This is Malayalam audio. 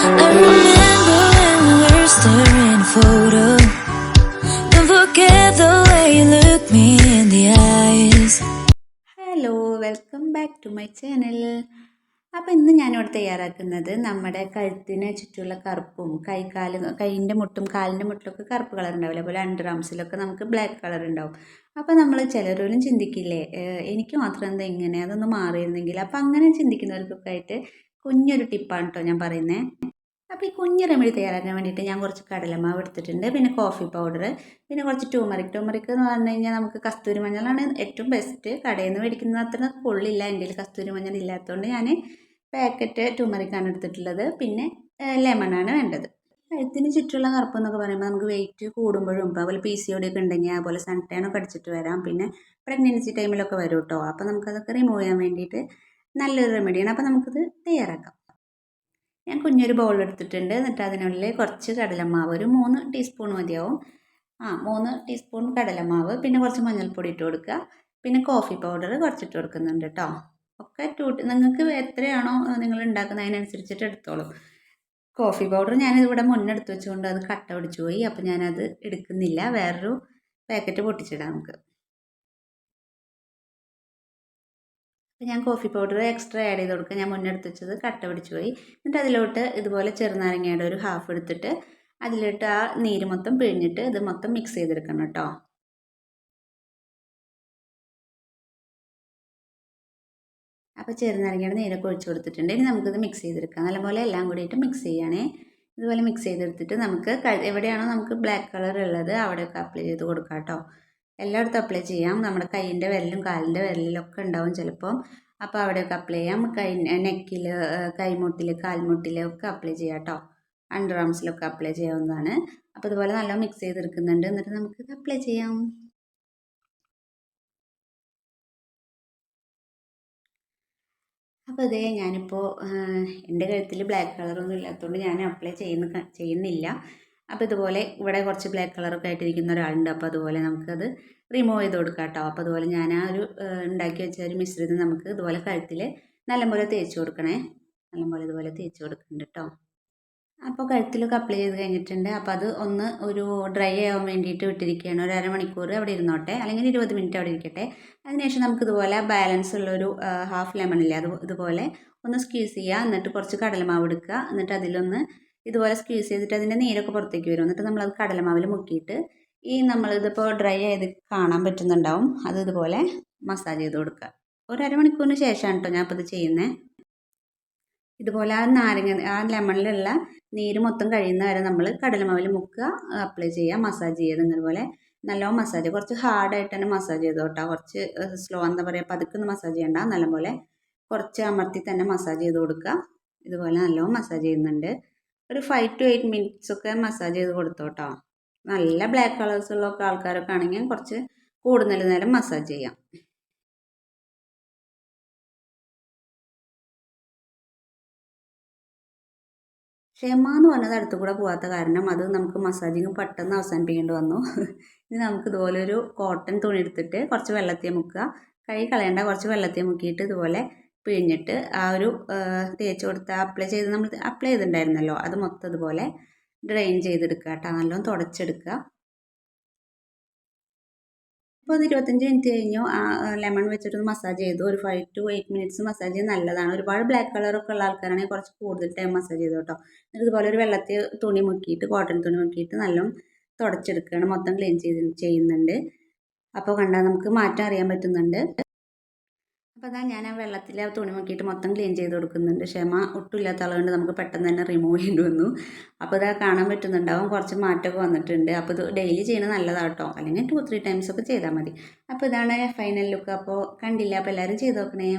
I remember when we were staring a photo. Don't forget the way you look me in the eyes. Hello, welcome back to my channel. അപ്പോൾ ഇന്ന് ഞാനിവിടെ തയ്യാറാക്കുന്നത് നമ്മുടെ കഴുത്തിന് ചുറ്റുമുള്ള കറുപ്പും കൈയിൻ്റെ മുട്ടും കാലിൻ്റെ മുട്ടിലൊക്കെ കറുപ്പ് കളർ ഉണ്ടാവില്ല, അതുപോലെ അണ്ടർ ആംസിലൊക്കെ നമുക്ക് ബ്ലാക്ക് കളർ ഉണ്ടാവും. അപ്പോൾ നമ്മൾ ചിലരോലും ചിന്തിക്കില്ലേ, എനിക്ക് മാത്രം എന്താ ഇങ്ങനെ, അതൊന്ന് മാറിയിരുന്നെങ്കിൽ. അപ്പോൾ അങ്ങനെ ചിന്തിക്കുന്നവർക്കൊക്കെ ആയിട്ട് കുഞ്ഞൊരു ടിപ്പാണ് കേട്ടോ ഞാൻ പറയുന്നത്. അപ്പോൾ ഈ കുഞ്ഞ് റെമഡി തയ്യാറാക്കാൻ വേണ്ടിയിട്ട് ഞാൻ കുറച്ച് കടലമാവ് എടുത്തിട്ടുണ്ട്, പിന്നെ കോഫി പൗഡർ, പിന്നെ കുറച്ച് ടൂമറിക് എന്ന് പറഞ്ഞു കഴിഞ്ഞാൽ നമുക്ക് കസ്തൂരി മഞ്ഞളാണ് ഏറ്റവും ബെസ്റ്റ്. കടയിൽ നിന്ന് മേടിക്കുന്നത് അത്ര കൊള്ളില്ല, എൻ്റെ കയ്യിൽ കസ്തൂരി മഞ്ഞൾ ഇല്ലാത്തതുകൊണ്ട് ഞാൻ പാക്കറ്റ് ടൂമറിക്കാണ് എടുത്തിട്ടുള്ളത്. പിന്നെ ലെമണാണ് വേണ്ടത്. കഴുത്തിന് ചുറ്റുള്ള കറുപ്പ് എന്നൊക്കെ പറയുമ്പോൾ നമുക്ക് വെയിറ്റ് കൂടുമ്പോഴും അതുപോലെ PCOD ഒക്കെ ഉണ്ടെങ്കിൽ അതുപോലെ സൺ ടാനൊക്കെ അടിച്ചിട്ട് വരാം, പിന്നെ പ്രഗ്നൻസി ടൈമിലൊക്കെ വരും കേട്ടോ. അപ്പോൾ നമുക്കതൊക്കെ റിമൂവ് ചെയ്യാൻ വേണ്ടിയിട്ട് നല്ലൊരു റെമഡിയാണ്. അപ്പോൾ നമുക്കിത് തയ്യാറാക്കാം. ഞാൻ കുഞ്ഞൊരു ബൗൾ എടുത്തിട്ടുണ്ട്. എന്നിട്ട് അതിനുള്ളിൽ കുറച്ച് കടലമാവ്, ഒരു 3 ടീസ്പൂൺ മതിയാവും. 3 ടീസ്പൂൺ കടലമാവ്, പിന്നെ കുറച്ച് മഞ്ഞൾപ്പൊടി ഇട്ട് കൊടുക്കുക, പിന്നെ കോഫി പൗഡർ കുറച്ചിട്ട് കൊടുക്കുന്നുണ്ട് കേട്ടോ. ഒക്കെ നിങ്ങൾക്ക് എത്രയാണോ നിങ്ങൾ ഉണ്ടാക്കുന്നത് അതിനനുസരിച്ചിട്ട് എടുത്തോളൂ. കോഫി പൗഡർ ഞാനിവിടെ മുന്നെടുത്ത് വെച്ചുകൊണ്ട് അത് കട്ട പിടിച്ചു പോയി, അപ്പോൾ ഞാനത് എടുക്കുന്നില്ല, വേറൊരു പാക്കറ്റ് പൊട്ടിച്ചിടാം നമുക്ക്. അപ്പോൾ ഞാൻ കോഫി പൗഡർ എക്സ്ട്രാ ആഡ് ചെയ്ത് കൊടുക്കുക. ഞാൻ മുന്നെടുത്ത് വെച്ചത് കട്ട പിടിച്ചു പോയി. എന്നിട്ട് അതിലോട്ട് ഇതുപോലെ ചെറുനാരങ്ങയുടെ ഒരു ഹാഫ് എടുത്തിട്ട് അതിലിട്ട് ആ നീര് മൊത്തം പിഴിഞ്ഞിട്ട് ഇത് മൊത്തം മിക്സ് ചെയ്തെടുക്കണം കേട്ടോ. അപ്പോൾ ചെറുനാരങ്ങയുടെ നീരൊക്കെ ഒഴിച്ച് കൊടുത്തിട്ടുണ്ട്. ഇനി നമുക്കിത് മിക്സ് ചെയ്തെടുക്കാം. നല്ലപോലെ എല്ലാം കൂടിയിട്ട് മിക്സ് ചെയ്യണേ. ഇതുപോലെ മിക്സ് ചെയ്തെടുത്തിട്ട് നമുക്ക് എവിടെയാണോ നമുക്ക് ബ്ലാക്ക് കളർ ഉള്ളത് അവിടെയൊക്കെ അപ്ലൈ ചെയ്ത് കൊടുക്കാം കേട്ടോ. എല്ലായിടത്തും അപ്ലൈ ചെയ്യാം. നമ്മുടെ കൈയിൻ്റെ വിരലും കാലിൻ്റെ വിരലിലൊക്കെ ഉണ്ടാവും ചിലപ്പം. അപ്പോൾ അവിടെയൊക്കെ അപ്ലൈ ചെയ്യാം. നെക്കിൽ, കൈമുട്ടിൽ, കാൽമുട്ടിൽ ഒക്കെ അപ്ലൈ ചെയ്യാം കേട്ടോ. അണ്ടർ ആംസിലൊക്കെ അപ്ലൈ ചെയ്യാവുന്നതാണ്. അപ്പോൾ ഇതുപോലെ നല്ല മിക്സ് ചെയ്തെടുക്കുന്നുണ്ട്. എന്നിട്ട് നമുക്കിത് അപ്ലൈ ചെയ്യാം. അപ്പോൾ ഇതേ ഞാനിപ്പോൾ എൻ്റെ കഴുത്തിൽ ബ്ലാക്ക് കളറൊന്നും ഇല്ലാത്തതുകൊണ്ട് ഞാൻ അപ്ലൈ ചെയ്യുന്നില്ല. അപ്പോൾ ഇതുപോലെ ഇവിടെ കുറച്ച് ബ്ലാക്ക് കളറൊക്കെ ആയിട്ടിരിക്കുന്ന ഒരാളുണ്ട്. അപ്പോൾ അതുപോലെ നമുക്കത് റിമൂവ് ചെയ്ത് കൊടുക്കാം കേട്ടോ. അപ്പോൾ അതുപോലെ ഞാൻ ആ ഒരു ഉണ്ടാക്കി വെച്ച ഒരു മിശ്രിതം നമുക്ക് ഇതുപോലെ കഴുത്തിൽ നല്ലപോലെ തേച്ച് കൊടുക്കണേ. നല്ലപോലെ ഇതുപോലെ തേച്ച് കൊടുക്കുന്നുണ്ട് കേട്ടോ. അപ്പോൾ കഴുത്തിലൊക്കെ അപ്ലൈ ചെയ്ത് കഴിഞ്ഞിട്ടുണ്ട്. അപ്പോൾ അത് ഒരു ഡ്രൈ ആവാൻ വേണ്ടിയിട്ട് വിട്ടിരിക്കുകയാണ്. ഒരു അരമണിക്കൂർ അവിടെ ഇരുന്നോട്ടെ, അല്ലെങ്കിൽ 20 മിനിറ്റ് അവിടെ ഇരിക്കട്ടെ. അതിനുശേഷം നമുക്കിതുപോലെ ബാലൻസ് ഉള്ളൊരു ഹാഫ് ലെമണില്ലേ, ഇതുപോലെ ഒന്ന് സ്ക്വീസ് ചെയ്യുക. എന്നിട്ട് കുറച്ച് കടലമാവ് എടുക്കുക. എന്നിട്ട് അതിലൊന്ന് ഇതുപോലെ സ്ക്വീസ് ചെയ്തിട്ട് അതിൻ്റെ നീരൊക്കെ പുറത്തേക്ക് വരും. എന്നിട്ട് നമ്മളത് കടലമാവിൽ മുക്കിയിട്ട് നമ്മളിതിപ്പോൾ ഡ്രൈ ആയത് കാണാൻ പറ്റുന്നുണ്ടാവും, അത് ഇതുപോലെ മസാജ് ചെയ്ത് കൊടുക്കുക. ഒരു അരമണിക്കൂറിന് ശേഷമാണ് കേട്ടോ ഞാൻ ഇപ്പോൾ ഇത് ചെയ്യുന്നത്. ഇതുപോലെ ആ ലെമണിലുള്ള നീര് മൊത്തം കഴിയുന്ന വരെ നമ്മൾ കടലമാവിൽ മുക്കുക, അപ്ലൈ ചെയ്യുക, മസാജ് ചെയ്യുക. ഇതുപോലെ നല്ലോണം മസാജ്, കുറച്ച് ഹാർഡായിട്ട് തന്നെ മസാജ് ചെയ്തോ കേട്ടോ. കുറച്ച് സ്ലോ എന്താ പറയുക, പതുക്കൊന്നും മസാജ് ചെയ്യണ്ട, നല്ലപോലെ കുറച്ച് അമർത്തി തന്നെ മസാജ് ചെയ്ത് കൊടുക്കുക. ഇതുപോലെ നല്ലോണം മസാജ് ചെയ്യുന്നുണ്ട്. ഒരു 5 to 8 മിനിറ്റ്സ് ഒക്കെ മസാജ് ചെയ്ത് കൊടുത്തോട്ടോ. നല്ല ബ്ലാക്ക് കളേഴ്സുള്ള ആൾക്കാരൊക്കെ ആണെങ്കിൽ കുറച്ച് കൂടുതൽ നേരം മസാജ് ചെയ്യാം. ക്ഷമ എന്ന് പറഞ്ഞത് അടുത്ത് കൂടെ പോകാത്ത കാരണം അത് നമുക്ക് മസാജിങ് പെട്ടെന്ന് അവസാനിപ്പിക്കേണ്ടി വന്നു. ഇനി നമുക്ക് ഇതുപോലെ ഒരു കോട്ടൺ തുണി എടുത്തിട്ട് കുറച്ച് വെള്ളത്തിൽ മുക്കുക. കൈ കളയേണ്ട, കുറച്ച് വെള്ളത്തിൽ മുക്കിയിട്ട് ഇതുപോലെ പിഴിഞ്ഞിട്ട് ആ ഒരു തേച്ച് കൊടുത്ത നമ്മൾ അപ്ലൈ ചെയ്തിട്ടുണ്ടായിരുന്നല്ലോ, അത് മൊത്തം ഇതുപോലെ ഡ്രെയിൻ ചെയ്തെടുക്കുക കേട്ടോ. നല്ലോണം തുടച്ചെടുക്കുക. ഇപ്പോൾ ഒരു 25 മിനിറ്റ് കഴിഞ്ഞു. ആ ലെമൺ വെച്ചിട്ടൊന്ന് മസാജ് ചെയ്തു. ഒരു 5 to 8 മിനിറ്റ്സ് മസാജ് ചെയ്യുന്നത് നല്ലതാണ്. ഒരുപാട് ബ്ലാക്ക് കളറൊക്കെ ഉള്ള ആൾക്കാരാണെങ്കിൽ കുറച്ച് കൂടുതൽ ടൈം മസാജ് ചെയ്തു കേട്ടോ. എന്നിട്ട് ഇതുപോലെ ഒരു വെള്ളത്തിൽ തുണി മുക്കിയിട്ട്, കോട്ടൺ തുണി മുക്കിയിട്ട് നല്ലോണം തുടച്ചെടുക്കുകയാണ്. മൊത്തം ക്ലീൻ ചെയ്യുന്നുണ്ട്. അപ്പോൾ കണ്ടാൽ നമുക്ക് മാറ്റം അറിയാൻ പറ്റുന്നുണ്ട്. അപ്പോൾ അതാ ഞാൻ ആ വെള്ളത്തിൽ ആ തുണി മുക്കിയിട്ട് മൊത്തം ക്ലീൻ ചെയ്ത് കൊടുക്കുന്നുണ്ട്. ക്ഷമ ഒട്ടുമില്ലാത്ത ആളുകൊണ്ട് നമുക്ക് പെട്ടെന്ന് തന്നെ റിമൂവ് ചെയ്യേണ്ടി വന്നു. അപ്പോൾ ഇതാ കാണാൻ പറ്റുന്നുണ്ടാവും കുറച്ച് മാറ്റമൊക്കെ വന്നിട്ടുണ്ട്. അപ്പോൾ ഇത് ഡെയിലി ചെയ്യുന്നത് നല്ലതാണ് കേട്ടോ, അല്ലെങ്കിൽ 2-3 ടൈംസ് ഒക്കെ ചെയ്താൽ മതി. അപ്പോൾ ഇതാണ് ഫൈനൽ ലുക്ക്. അപ്പോൾ കണ്ടില്ല, അപ്പോൾ എല്ലാവരും ചെയ്ത് നോക്കണേ.